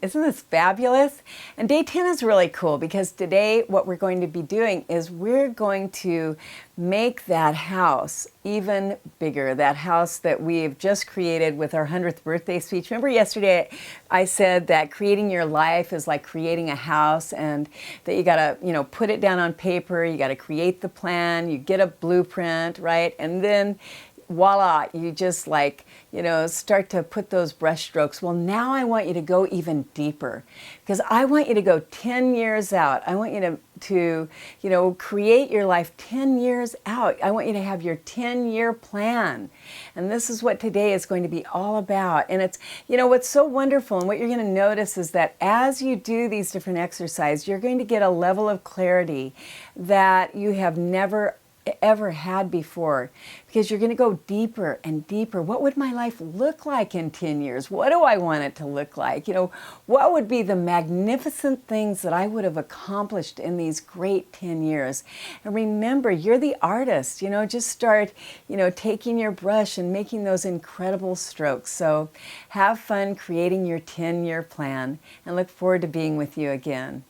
Isn't this fabulous? And day 10 is really cool because today what we're going to be doing is we're going to make that house even bigger, that house that we've just created with our 100th birthday speech. Remember yesterday I said that creating your life is like creating a house, and that you gotta, put it down on paper, you gotta create the plan, you get a blueprint, right? And then voila, you just start to put those brush strokes. Well, now I want you to go even deeper, because I want you to go 10 years out. I want you to create your life 10 years out. I want you to have your 10-year plan. And this is what today is going to be all about. And it's, what's so wonderful and what you're going to notice is that as you do these different exercises, you're going to get a level of clarity that you have never ever had before, because you're going to go deeper and deeper. What would my life look like in 10 years? What do I want it to look like? What would be the magnificent things that I would have accomplished in these great 10 years? And remember, you're the artist. Just start, taking your brush and making those incredible strokes. So have fun creating your 10-year plan, and look forward to being with you again.